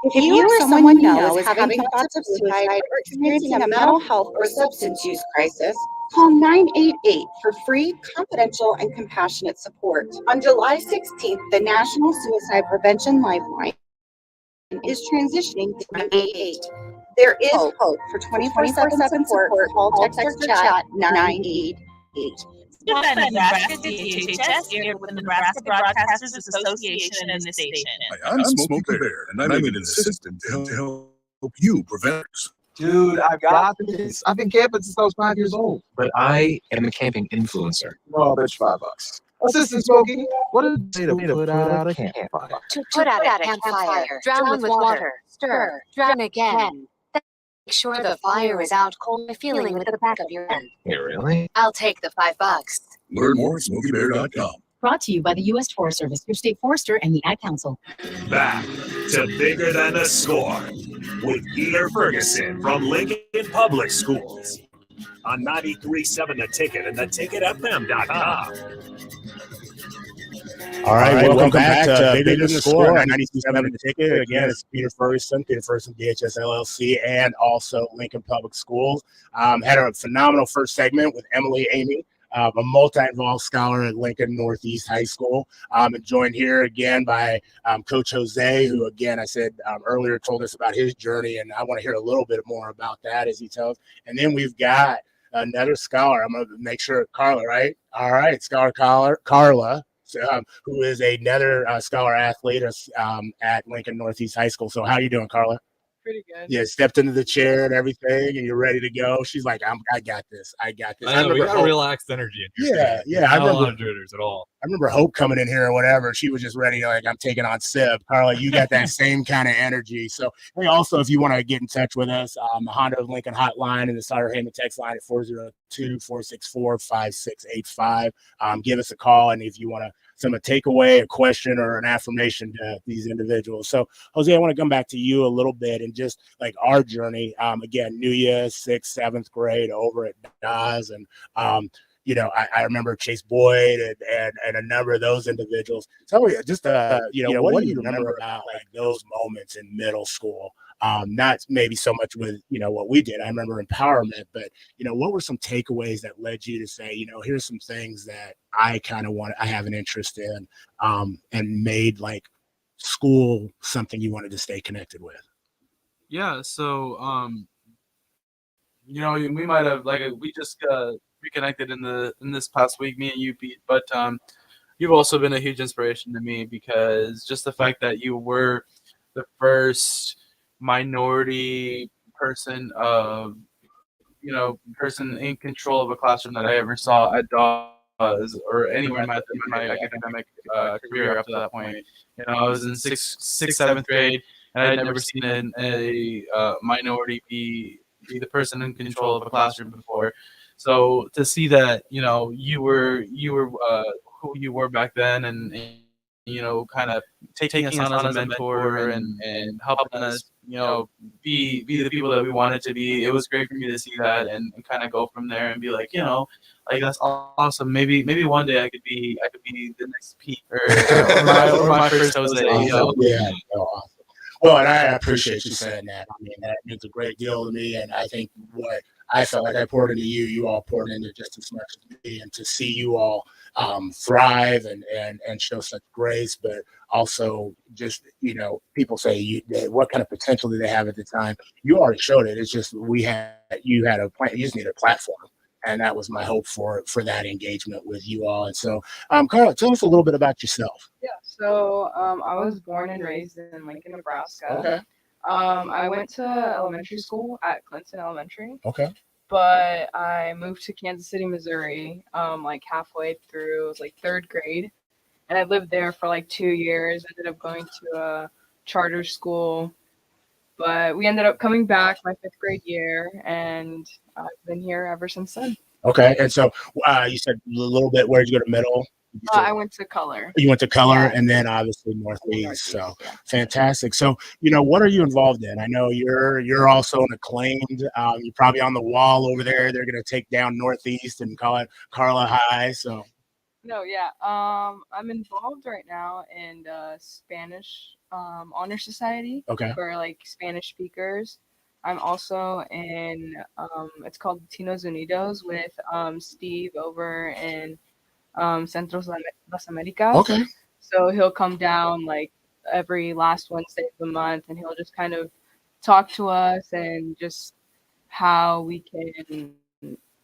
If you or someone you know is having thoughts of suicide or experiencing a mental health or substance use crisis, Call 988 for free, confidential, and compassionate support. On July 16th, the National Suicide Prevention Lifeline is transitioning to 988. There is hope for 24/7 support. Call, text, or chat 988. Nebraska DHHS here with the Nebraska Broadcasters Association and this station. Hi, I'm Smokey Bear, and I'm an assistant to help you prevent. Dude, I've got this. I've been camping since I was 5 years old. But I am a camping influencer. Oh, that's $5. Assistant Smokey, what is it to put out a campfire? To put out a campfire, drown with water, stir, drown again. Then make sure the fire is out cold by feeling with the back of your hand. Yeah, really? I'll take the $5. Learn more at SmokeyBear.com. Brought to you by the U.S. Forest Service, your state forester, and the Ad Council. Back to Bigger Than the Score with Peter Ferguson from Lincoln Public Schools on 93.7 The Ticket and theticketfm.com. All right, welcome back to Bigger Than the Score on 92.7 The Ticket. Again, it's Peter Ferguson DHS LLC, and also Lincoln Public Schools. Had a phenomenal first segment with Emily Amy, a multi-involved scholar at Lincoln Northeast High School. And joined here again by Coach Jose, who, again, I said earlier, told us about his journey, and I want to hear a little bit more about that as he tells. And then we've got another scholar. I'm going to make sure, Carla, right? All right, Scholar Carla. Who is another scholar athlete at Lincoln Northeast High School. So how you doing, Carla? Pretty good. Yeah, stepped into the chair and everything, and you're ready to go. She's like, I got this. I got this. I know, we got a relaxed energy in here. Yeah. I Not a lot remember of jitters at all. I remember Hope coming in here or whatever. She was just ready, like, I'm taking on Sib. Carla, you got that same kind of energy. So, hey, also, if you want to get in touch with us, the Honda of Lincoln hotline and the Sutter Heyman text line at 402-464-5685. Give us a call, and if you want to send a takeaway, a question, or an affirmation to these individuals. So, Jose, I want to come back to you a little bit and just like our journey. Again, New Year, 6th, 7th grade over at Dawes, and I remember Chase Boyd and a number of those individuals. Tell me just what do you remember about like those moments in middle school? Not maybe so much with what we did. I remember empowerment, but what were some takeaways that led you to say, here's some things that I kind of I have an interest in, and made like school something you wanted to stay connected with. Yeah, so we might have we just reconnected in this past week, me and you, Pete, but you've also been a huge inspiration to me, because just the fact that you were the first minority person person in control of a classroom that I ever saw at Dawes or anywhere in my academic career up to that point. I was in sixth, 7th grade, and I'd never seen a minority be the person in control of a classroom before. So to see that, you were who you were back then, and kind of taking us on as a mentor and helping us, be the people that we wanted to be. It was great for me to see that and kind of go from there and be like, that's awesome. Maybe one day I could be the next Pete or my first Jose. Yeah. Awesome. Well, and I appreciate you saying that. I mean, that means a great deal to me, and I think what I felt like I poured into you, you all poured into just as much as me, and to see you all thrive and show such grace, but also just, people say what kind of potential did they have at the time? You already showed it. It's just you had a plan. You just need a platform. And that was my hope for that engagement with you all. And so, Carla, tell us a little bit about yourself. Yeah, so I was born and raised in Lincoln, Nebraska. Okay. I went to elementary school at Clinton Elementary. Okay. But I moved to Kansas City, Missouri, halfway through, it was 3rd grade. And I lived there for 2 years. I ended up going to a charter school. But we ended up coming back my 5th grade year, and I've been here ever since then. Okay. And so you said a little bit, where did you go to middle? I went to Color. You went to Color, and then obviously Northeast. So fantastic. So, what are you involved in? I know you're also an acclaimed, you're probably on the wall over there. They're going to take down Northeast and call it Carla High. So. No, yeah. I'm involved right now in Spanish Honor Society. Okay. For Spanish speakers. I'm also in it's called Latinos Unidos with Steve over in Centros Las Americas. Okay. So he'll come down like every last Wednesday of the month, and he'll just kind of talk to us and just how we can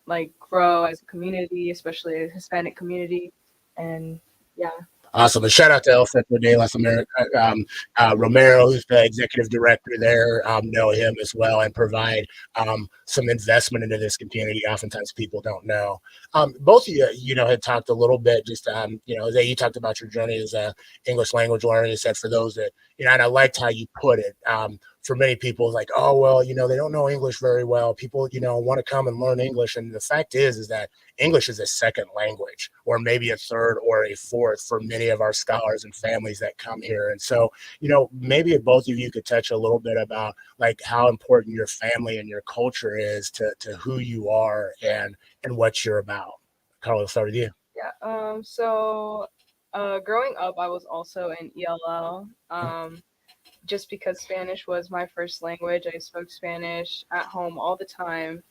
like grow as a community, especially a Hispanic community. And yeah. Awesome. A shout out to El Centro de Las Americas. Romero, who's the executive director there, know him as well and provide some investment into this community. Oftentimes people don't know. Both of you, had talked a little bit just, Zay, you talked about your journey as a English language learner. You said for those that, and I liked how you put it. For many people, like, oh, well, they don't know English very well. People, want to come and learn English. And the fact is that English is a second language, or maybe a third or a fourth for many of our scholars and families that come here. And so, maybe if both of you could touch a little bit about like how important your family and your culture is to who you are and what you're about. Carla, let's start with you. Yeah. Growing up, I was also in ELL. Just because Spanish was my first language, I spoke Spanish at home all the time.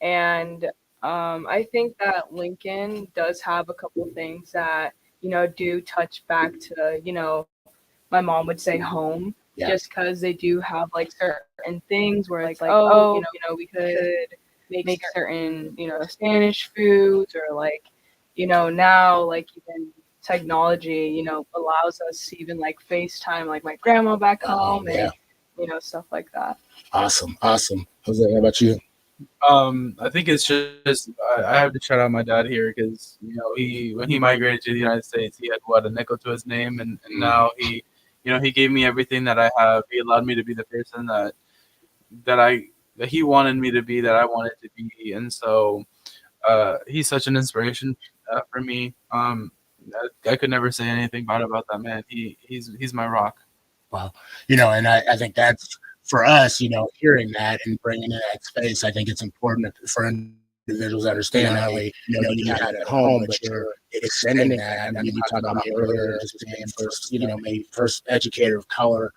And I think that Lincoln does have a couple things that, do touch back to, my mom would say home, just because they do have like certain things where it's like, we could make certain, Spanish foods, or like, now like even technology, allows us to even like FaceTime like my grandma back home and stuff like that. Awesome. Jose, how about you? I think it's just I have to shout out my dad here because when he migrated to the United States, he had a nickel to his name, and now he gave me everything that I have. He allowed me to be the person that he wanted me to be, that I wanted to be, and so he's such an inspiration for me. I could never say anything bad about that man. He's my rock. Well, and I think that's for us, hearing that and bringing in that space. I think it's important for individuals to understand not only you had at home, but you're extending that. I mean, you talked about me earlier, just being first, maybe first educator of color,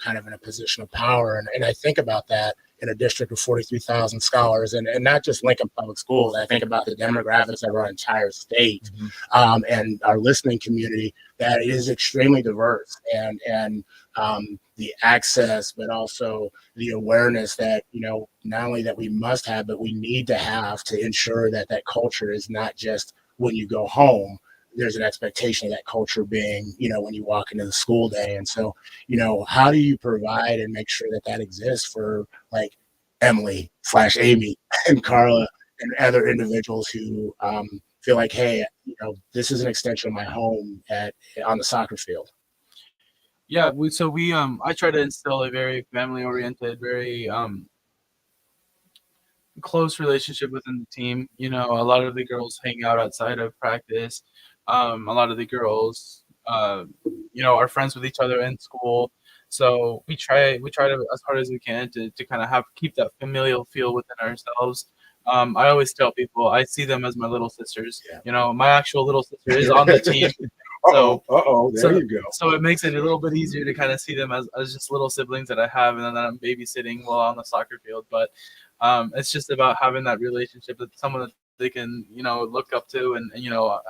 kind of in a position of power, and I think about that in a district of 43,000 scholars, and not just Lincoln Public Schools. I think about the demographics of our entire state, and our listening community that is extremely diverse, and the access, but also the awareness that, not only that we must have, but we need to have to ensure that that culture is not just when you go home. There's an expectation of that culture being, when you walk into the school day. And so, how do you provide and make sure that that exists for like Emily/Amy and Carla and other individuals who feel like, hey, this is an extension of my home on the soccer field? Yeah, I try to instill a very family-oriented, very close relationship within the team. A lot of the girls hang out outside of practice. A lot of the girls, are friends with each other in school. So we try to, as hard as we can, to kind of keep that familial feel within ourselves. I always tell people I see them as my little sisters. My actual little sister is on the team. There you go. So it makes it a little bit easier to kind of see them as just little siblings that I have, and then that I'm babysitting while on the soccer field. But it's just about having that relationship with someone that they can, look up to, and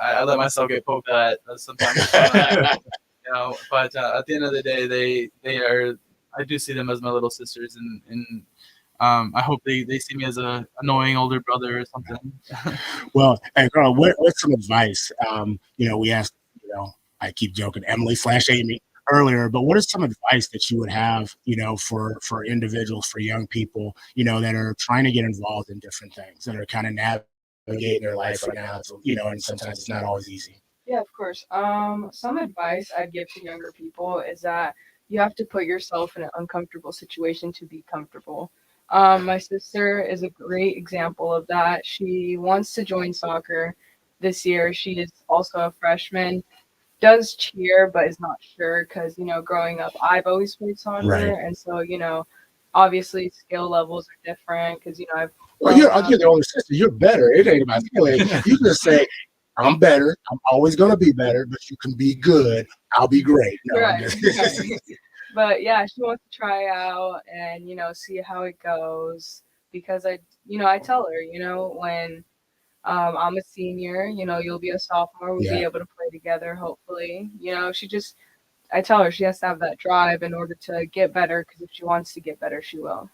I let myself get poked at sometimes. But at the end of the day, they are. I do see them as my little sisters, and I hope they see me as a annoying older brother or something. Well, and Carl, what's some advice? We asked, I keep joking, Emily/Amy earlier, but what is some advice that you would have, for individuals, for young people, that are trying to get involved in different things, that are kind of navigating their life right now, and sometimes it's not always easy? Yeah, of course. Some advice I'd give to younger people is that you have to put yourself in an uncomfortable situation to be comfortable. My sister is a great example of that. She wants to join soccer this year. She is also a freshman, does cheer, but is not sure because, growing up, I've always played soccer. Right. And so, obviously skill levels are different because, I've. Well, you're the older sister. You're better. It ain't about skill. You can just say, I'm better. I'm always going to be better, but you can be good. I'll be great. No, right. But yeah, she wants to try out and see how it goes because I tell her, when I'm a senior, you'll be a sophomore, we'll be Yeah. able to play together, hopefully. I tell her she has to have that drive in order to get better because if she wants to get better, she will.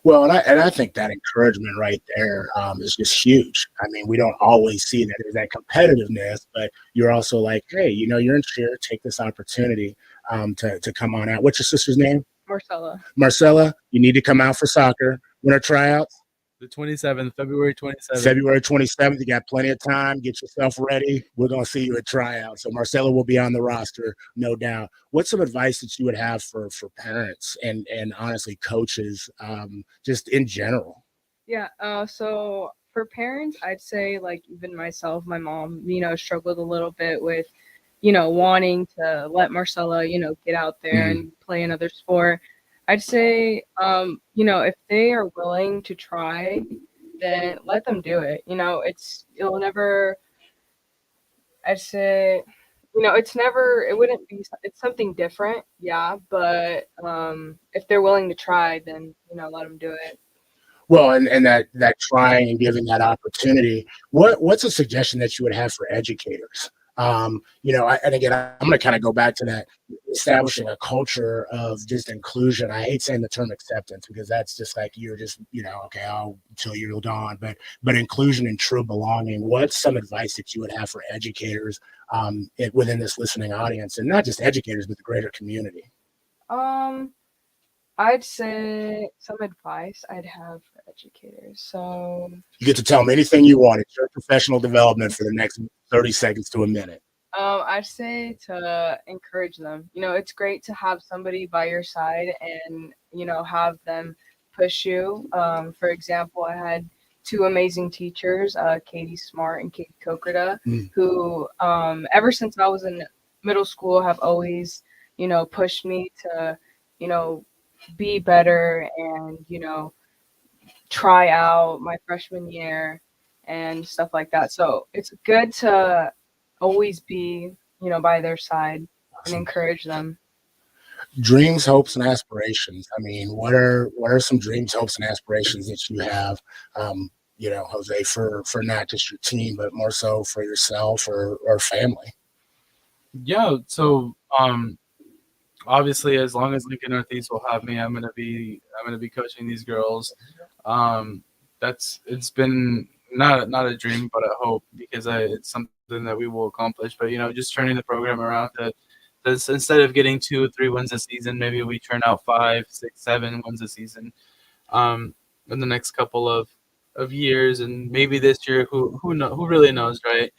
Well, and I think that encouragement right there is just huge. I mean, we don't always see that there's that competitiveness, but you're also like, hey, you're in cheer, take this opportunity to come on out. What's your sister's name? Marcella. Marcella, you need to come out for soccer. Winter tryouts, The 27th, February 27th. February 27th. You got plenty of time. Get yourself ready. We're going to see you at tryouts. So Marcella will be on the roster, no doubt. What's some advice that you would have for parents and honestly coaches, just in general? Yeah, so for parents, I'd say like even myself, my mom, struggled a little bit with, wanting to let Marcella, get out there and play another sport. I'd say, if they are willing to try, then let them do it. It'll never, I'd say, it's something different. Yeah. But, if they're willing to try, then, let them do it. Well, and that trying and giving that opportunity. What's a suggestion that you would have for educators? And again, I'm going to kind of go back to that establishing a culture of just inclusion. I hate saying the term acceptance because that's just like you're just okay, until you're gone. But inclusion and true belonging. What's some advice that you would have for educators within this listening audience, and not just educators, but the greater community? I'd say some advice I'd have for educators. So You get to tell them anything you want. It's your professional development for the next 30 seconds to a minute. I'd say to encourage them. It's great to have somebody by your side and, have them push you. For example, I had two amazing teachers, Katie Smart and Katie Kokrita, who ever since I was in middle school have always, pushed me to, be better and, try out my freshman year and stuff like that. So it's good to always be, by their side and encourage them. Dreams, hopes, and aspirations. I mean, what are some dreams, hopes, and aspirations that you have, Jose, for not just your team, but more so for yourself or family? Yeah. So, obviously, as long as Lincoln Northeast will have me, I'm gonna be coaching these girls. It's been not a dream, but a hope because it's something that we will accomplish. But just turning the program around to instead of getting 2 or 3 wins a season, maybe we turn out 5, 6, 7 wins a season in the next couple of years, and maybe this year. Who really knows, right?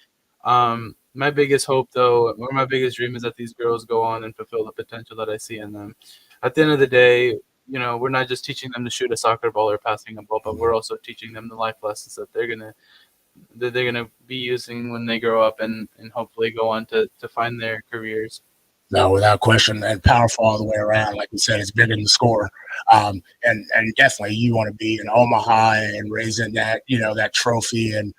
My biggest hope, though, or my biggest dream is that these girls go on and fulfill the potential that I see in them. At the end of the day, we're not just teaching them to shoot a soccer ball or passing a ball, but we're also teaching them the life lessons that they're gonna be using when they grow up and hopefully go on to find their careers. No, without question, and powerful all the way around. Like you said, it's bigger than the score. And definitely you want to be in Omaha and raising that, that trophy and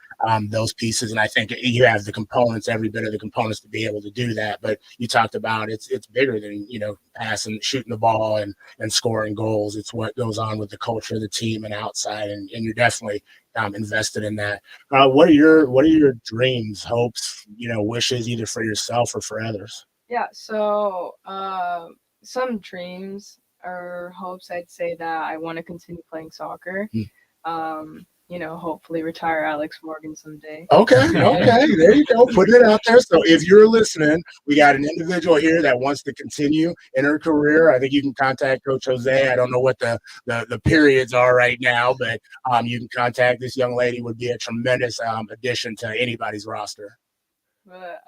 those pieces. And I think you have the components, every bit of the components to be able to do that. But you talked about it's bigger than, passing, shooting the ball and scoring goals. It's what goes on with the culture of the team and outside. And you're definitely invested in that. What are your dreams, hopes, wishes, either for yourself or for others? Yeah, so some dreams or hopes, I'd say that I want to continue playing soccer. Hopefully retire Alex Morgan someday. Okay, there you go. Putting it out there. So if you're listening, we got an individual here that wants to continue in her career. I think you can contact Coach Jose. I don't know what the periods are right now, but you can contact this young lady. Would be a tremendous addition to anybody's roster. But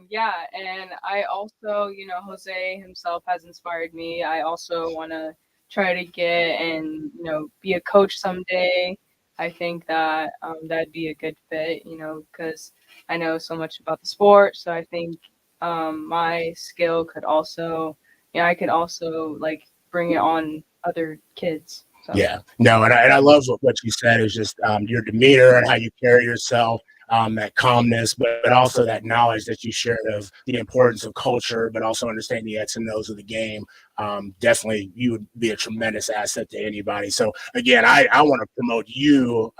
yeah, and I also, Jose himself has inspired me. I also want to try to get and be a coach someday. I think that that'd be a good fit, because I know so much about the sport. So I think my skill could also, I could also like bring it on other kids. So. Yeah, no, and I love what you said is just your demeanor and how you carry yourself. That calmness, but also that knowledge that you shared of the importance of culture, but also understanding the X and O's of the game. definitely you would be a tremendous asset to anybody. So again, I want to promote you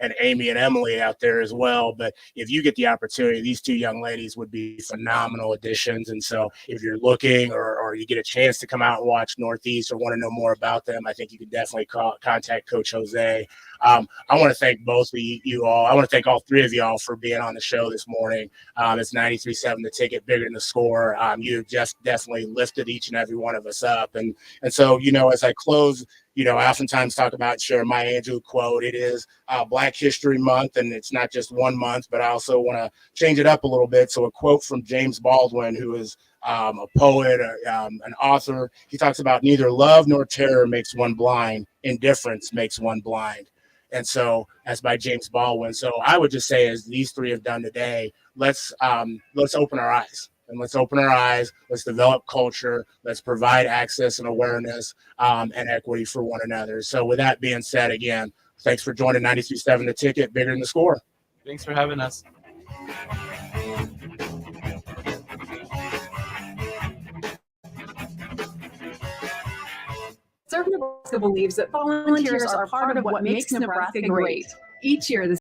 and Amy and Emily out there as well. But if you get the opportunity, these two young ladies would be phenomenal additions. And so if you're looking or you get a chance to come out and watch Northeast or want to know more about them, I think you can definitely contact Coach Jose. I want to thank both of you all. I want to thank all three of y'all for being on the show this morning. It's 93.7 The Ticket, Bigger Than the Score. You've just definitely lifted each and every one of us up. And so, as I close, I oftentimes talk about, share my Andrew quote. It is Black History Month, and it's not just 1 month, but I also want to change it up a little bit. So a quote from James Baldwin, who is a poet, an author. He talks about neither love nor terror makes one blind. Indifference makes one blind. And so that's by James Baldwin. So I would just say, as these three have done today, let's open our eyes. And let's open our eyes. Let's develop culture. Let's provide access and awareness and equity for one another. So with that being said, again, thanks for joining 93.7 The Ticket, Bigger Than the Score. Thanks for having us. Conservative Nebraska believes that volunteers are part of what makes Nebraska great. Each year, the